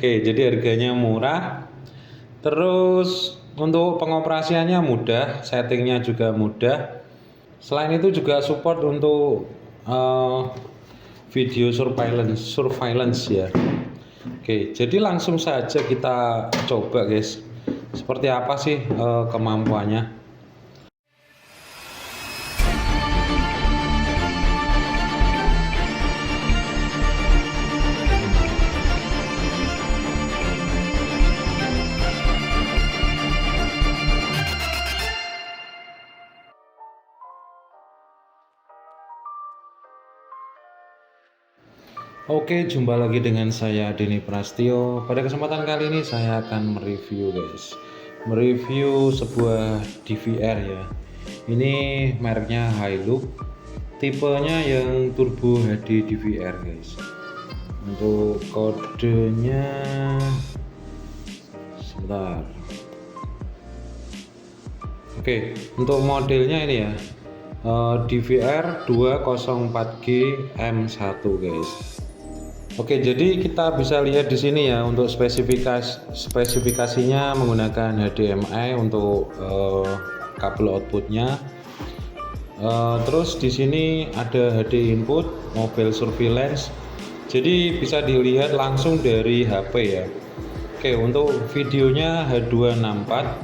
Oke, jadi harganya murah. Terus untuk pengoperasiannya mudah, settingnya juga mudah. Selain itu juga support untuk eh, video surveillance ya. Oke, jadi langsung saja kita coba guys. Seperti apa sih kemampuannya? Oke, jumpa lagi dengan saya Denny Prastio. Pada kesempatan kali ini saya akan mereview guys. Mereview sebuah DVR ya. Ini mereknya Hilux. Tipenya yang Turbo HD DVR guys. Untuk kodenya sebentar. Oke, untuk modelnya ini ya. DVR 204G M1 guys. Oke, jadi kita bisa lihat di sini ya untuk spesifikasinya menggunakan HDMI untuk kabel outputnya. Terus di sini ada HD input, mobile surveillance. Jadi bisa dilihat langsung dari HP ya. Oke, untuk videonya H264.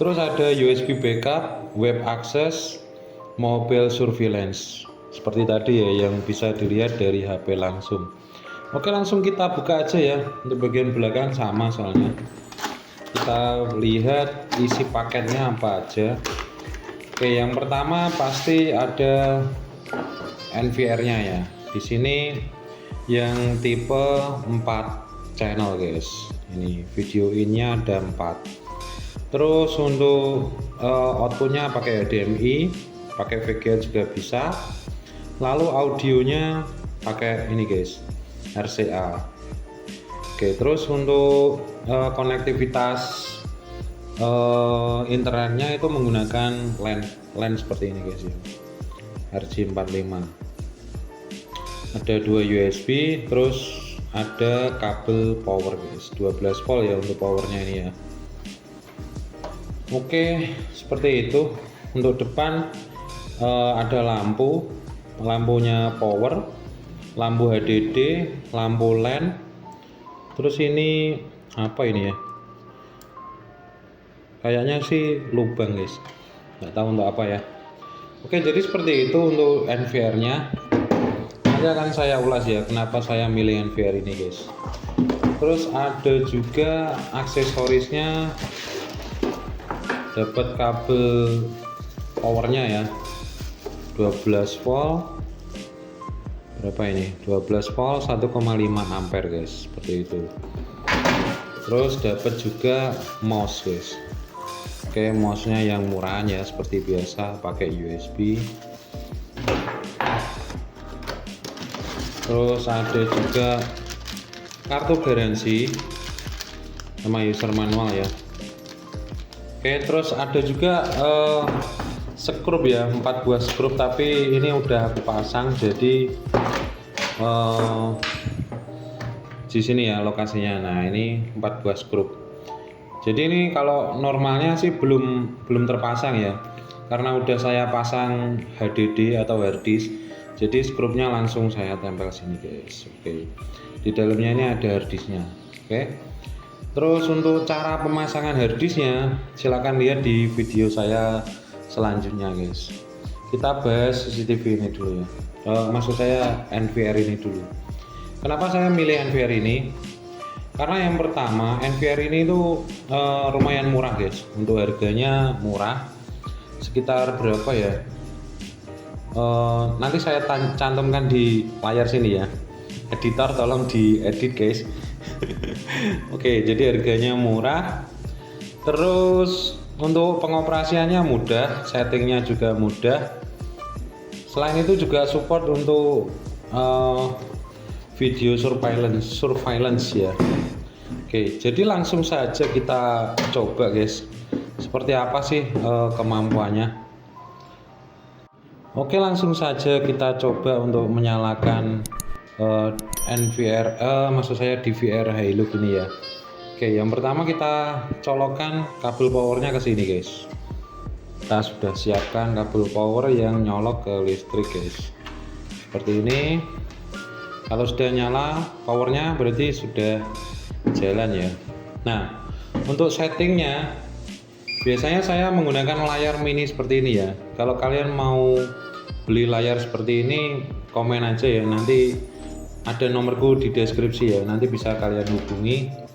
Terus ada USB backup, web access, mobile surveillance. Seperti tadi ya yang bisa dilihat dari HP langsung. Oke, langsung kita buka aja ya. Untuk bagian belakang sama soalnya. Kita lihat isi paketnya apa aja. Oke, yang pertama pasti ada NVR-nya ya. Di sini yang tipe 4 channel guys. Ini video in-nya ada 4. Terus untuk outputnya pakai HDMI, pakai VGA juga bisa. Lalu audionya pakai ini guys, RCA. Oke, terus untuk konektivitas internetnya itu menggunakan LAN seperti ini guys ya, RJ45. Ada 2 USB, terus ada kabel power guys, 12 volt ya untuk powernya ini ya. Oke, seperti itu. Untuk depan ada lampunya power, lampu HDD, lampu LAN. Terus ini apa ini ya? Kayaknya sih lubang guys, nggak tahu untuk apa ya. Oke, jadi seperti itu untuk NVR-nya. Nanti akan saya ulas ya kenapa saya milih NVR ini guys. Terus ada juga aksesorisnya, dapat kabel powernya ya, 12 volt. Berapa ini? 12 volt 1,5 ampere guys, seperti itu. Terus dapat juga mouse guys. Oke, mouse-nya yang murahan ya, seperti biasa pakai USB. Terus ada juga kartu garansi sama user manual ya. Oke, terus ada juga skrup ya, 4 buah skrup, tapi ini udah aku pasang, jadi di sini ya lokasinya. Nah, ini 4 buah skrup. Jadi ini kalau normalnya sih belum terpasang ya, karena udah saya pasang HDD atau hard disk. Jadi skrupnya langsung saya tempel sini guys. Oke, di dalamnya ini ada hard disknya. Oke, terus untuk cara pemasangan hard disknya silahkan lihat di video saya selanjutnya guys. Kita bahas CCTV ini dulu ya, maksud saya NVR ini dulu. Kenapa saya milih NVR ini? Karena yang pertama, NVR ini tuh lumayan murah guys. Untuk harganya murah, sekitar berapa ya, nanti saya cantumkan di layar sini ya. Editor tolong diedit guys. Oke, jadi harganya murah. Terus untuk pengoperasiannya mudah, settingnya juga mudah. Selain itu juga support untuk video surveillance ya. Oke, jadi langsung saja kita coba guys, seperti apa sih kemampuannya. Oke, langsung saja kita coba untuk menyalakan eh, maksud saya DVR high look ini ya. Oke, yang pertama kita colokkan kabel powernya ke sini guys. Kita sudah siapkan kabel power yang nyolok ke listrik guys, seperti ini. Kalau sudah nyala powernya berarti sudah jalan ya. Nah, untuk settingnya biasanya saya menggunakan layar mini seperti ini ya. Kalau kalian mau beli layar seperti ini, komen aja ya, nanti ada nomorku di deskripsi ya, nanti bisa kalian hubungi.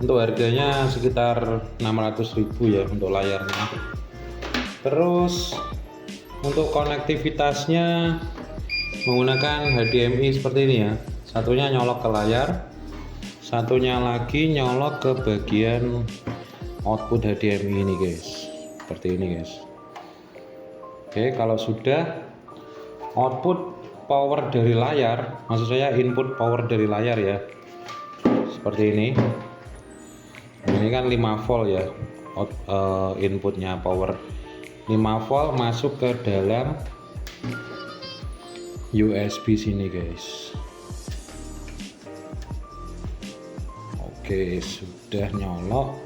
Untuk harganya sekitar 600.000 ya untuk layarnya. Terus untuk konektivitasnya menggunakan HDMI seperti ini ya, satunya nyolok ke layar, satunya lagi nyolok ke bagian output HDMI ini guys, seperti ini guys. Oke, kalau sudah output power dari layar, maksud saya input power dari layar ya, seperti ini. Ini kan 5 volt ya, inputnya power 5 volt masuk ke dalam USB sini guys. Oke, sudah nyolok,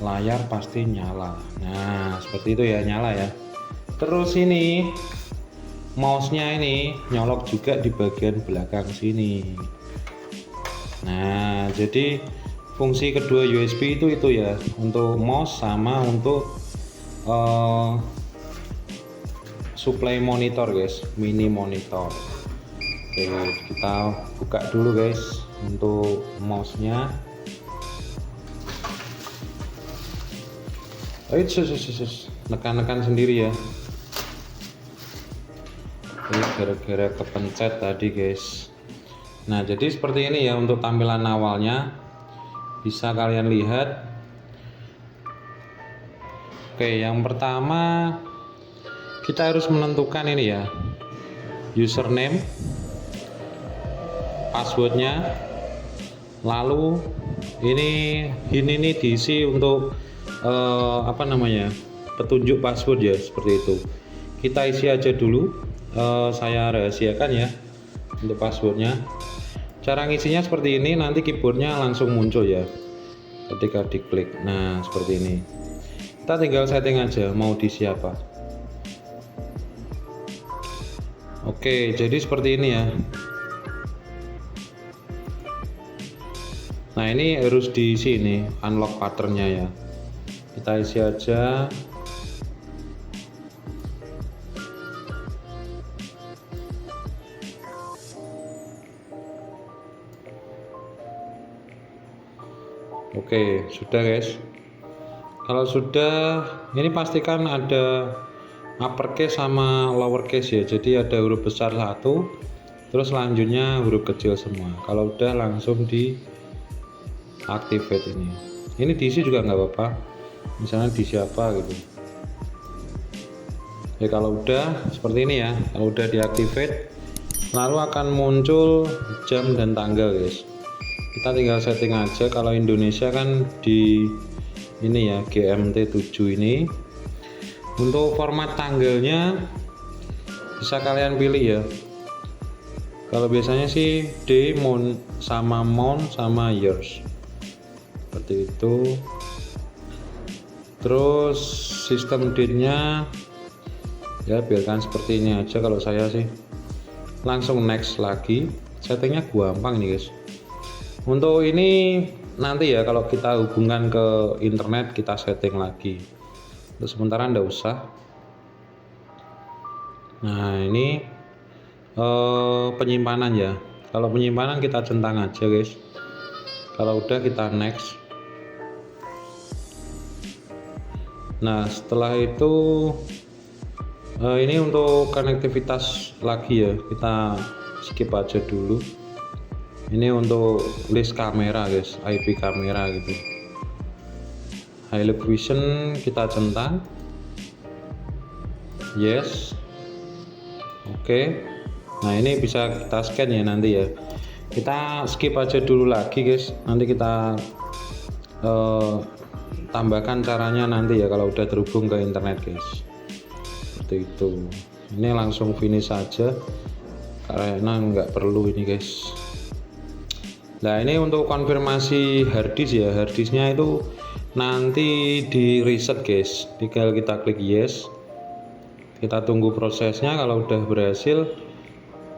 layar pasti nyala. Nah, seperti itu ya, nyala ya. Terus ini mouse-nya ini nyolok juga di bagian belakang sini. Nah, jadi fungsi kedua USB itu ya, untuk mouse sama untuk supply monitor guys, mini monitor. Oke, kita buka dulu guys untuk mouse-nya. Nekan-nekan sendiri ya. Ini gara-gara kepencet tadi guys. Nah, jadi seperti ini ya untuk tampilan awalnya, bisa kalian lihat. Oke, yang pertama kita harus menentukan ini ya, username, passwordnya, lalu ini diisi untuk petunjuk password ya, seperti itu. Kita isi aja dulu, saya rahasiakan ya untuk passwordnya. Cara ngisinya seperti ini, nanti keyboardnya langsung muncul ya ketika diklik. Nah, seperti ini. Kita tinggal setting aja mau di siapa. Oke, jadi seperti ini ya. Nah, ini harus diisi ini unlock patternnya ya. Kita isi aja. Oke, sudah guys. Kalau sudah, ini pastikan ada uppercase sama lowercase ya. Jadi ada huruf besar satu, terus selanjutnya huruf kecil semua. Kalau udah langsung di activate ini. Ini diisi juga nggak apa-apa. Misalnya di siapa gitu. Ya kalau udah seperti ini ya, kalau udah diactivate, lalu akan muncul jam dan tanggal guys. Kita tinggal setting aja. Kalau Indonesia kan di ini ya, GMT 7 ini. Untuk format tanggalnya bisa kalian pilih ya. Kalau biasanya sih day, month sama years, seperti itu. Terus sistem date-nya ya biarkan seperti ini aja. Kalau saya sih langsung next lagi. Settingnya gampang ini guys. Untuk ini nanti ya kalau kita hubungkan ke internet kita setting lagi. Untuk sementara ndak usah. Nah, ini penyimpanan ya. Kalau penyimpanan kita centang aja guys. Kalau udah kita next. Nah, setelah itu ini untuk konektivitas lagi ya, kita skip aja dulu. Ini untuk list kamera guys, IP kamera gitu. High vision kita centang. Yes. Oke. Nah, ini bisa kita scan ya nanti ya. Kita skip aja dulu lagi guys. Nanti kita tambahkan caranya nanti ya kalau udah terhubung ke internet guys. Seperti itu. Ini langsung finish saja. karena nggak perlu ini guys. Nah ini untuk konfirmasi harddisk ya, harddisknya itu nanti di reset guys, tinggal kita klik yes, kita tunggu prosesnya. Kalau udah berhasil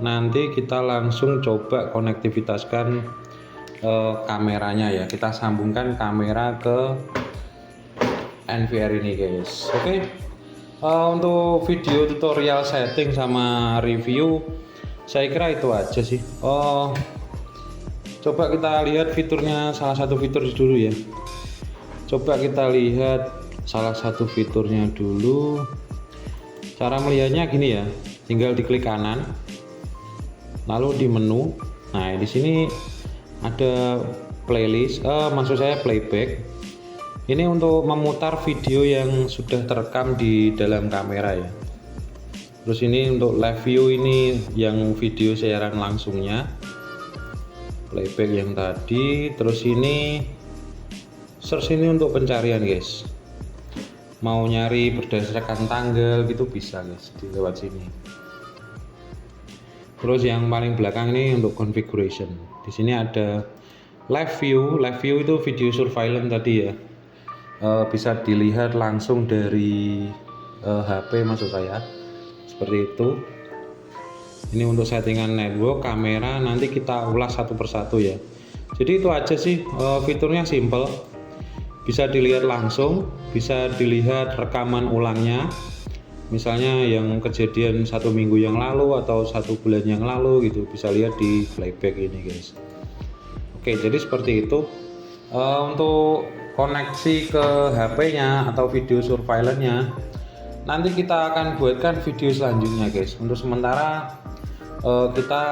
nanti kita langsung coba konektivitaskan kameranya ya, kita sambungkan kamera ke NVR ini guys. Oke. Untuk video tutorial setting sama review saya kira itu aja sih. Coba kita lihat fiturnya, salah satu fitur dulu ya. Coba kita lihat salah satu fiturnya dulu. Cara melihatnya gini ya, tinggal diklik kanan, lalu di menu. Nah di sini ada playlist, maksud saya playback. Ini untuk memutar video yang sudah terekam di dalam kamera ya. Terus ini untuk live view, ini yang video siaran langsungnya, playback yang tadi. Terus ini search, ini untuk pencarian guys, mau nyari berdasarkan tanggal gitu bisa guys di lewat sini. Terus yang paling belakang ini untuk configuration, di sini ada live view. Live view itu video surveillance tadi ya, bisa dilihat langsung dari HP maksud saya, seperti itu. Ini untuk settingan network, kamera, nanti kita ulas satu persatu ya. Jadi itu aja sih, fiturnya simple, bisa dilihat langsung, bisa dilihat rekaman ulangnya, misalnya yang kejadian 1 minggu yang lalu atau 1 bulan yang lalu gitu, bisa lihat di playback ini guys. Oke, jadi seperti itu. Untuk koneksi ke HP-nya atau video surveillance-nya nanti kita akan buatkan video selanjutnya guys. Untuk sementara kita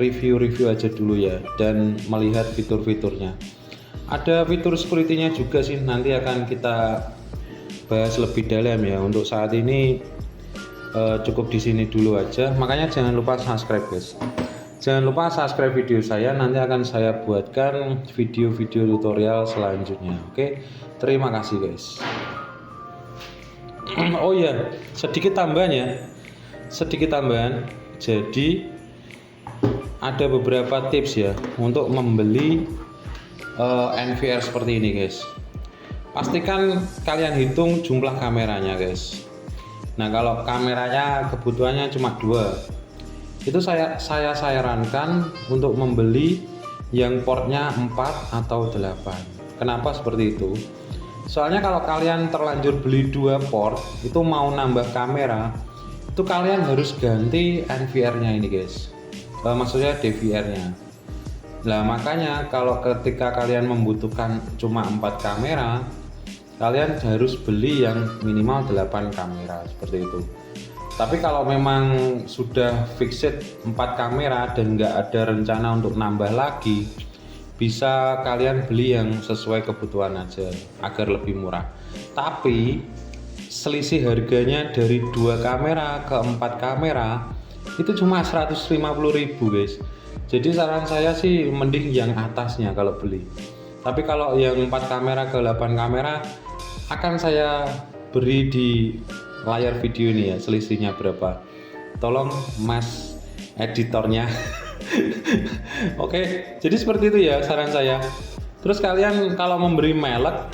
review aja dulu ya, dan melihat fitur-fiturnya. Ada fitur security-nya juga sih, nanti akan kita bahas lebih dalam ya. Untuk saat ini cukup di sini dulu aja, makanya jangan lupa subscribe guys. Jangan lupa subscribe video saya, nanti akan saya buatkan video-video tutorial selanjutnya. Oke, terima kasih guys. Oh ya, sedikit tambahan. Jadi ada beberapa tips ya untuk membeli NVR seperti ini guys. Pastikan kalian hitung jumlah kameranya guys. Nah kalau kameranya kebutuhannya cuma 2, itu saya sarankan untuk membeli yang portnya 4 atau 8. Kenapa seperti itu? Soalnya kalau kalian terlanjur beli 2 port, itu mau nambah kamera, itu kalian harus ganti NVR-nya ini guys, maksudnya DVR-nya. Nah makanya kalau ketika kalian membutuhkan cuma 4 kamera, kalian harus beli yang minimal 8 kamera seperti itu. Tapi kalau memang sudah fixed 4 kamera dan nggak ada rencana untuk nambah lagi, bisa kalian beli yang sesuai kebutuhan aja agar lebih murah. Tapi selisih harganya dari 2 kamera ke 4 kamera itu cuma 150.000 guys. Jadi saran saya sih mending yang atasnya kalau beli. Tapi kalau yang 4 kamera ke 8 kamera akan saya beri di layar video ini ya, selisihnya berapa. Tolong mas editornya. Oke, jadi seperti itu ya saran saya. Terus kalian kalau memberi merek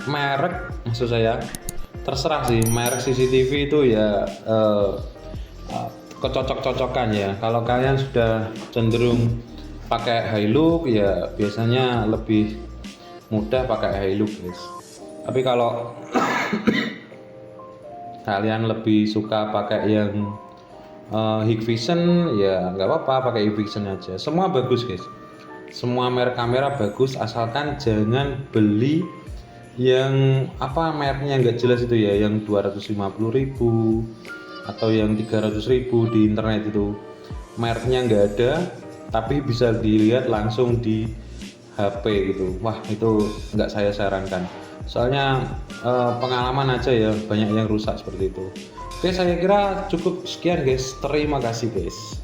maksud saya, terserah sih, merek CCTV itu ya kecocok-cocokan ya. Kalau kalian sudah cenderung pakai Hilux ya biasanya lebih mudah pakai Hilux guys. Tapi kalau kalian lebih suka pakai yang Hikvision ya nggak apa-apa, pakai Hikvision aja. Semua bagus guys, semua merek kamera bagus, asalkan jangan beli yang apa mereknya nggak jelas itu ya, yang 250.000 atau yang 300.000 di internet itu mereknya nggak ada tapi bisa dilihat langsung di HP gitu. Wah itu nggak saya sarankan, soalnya pengalaman aja ya banyak yang rusak seperti itu. Oke, saya kira cukup sekian guys, terima kasih guys.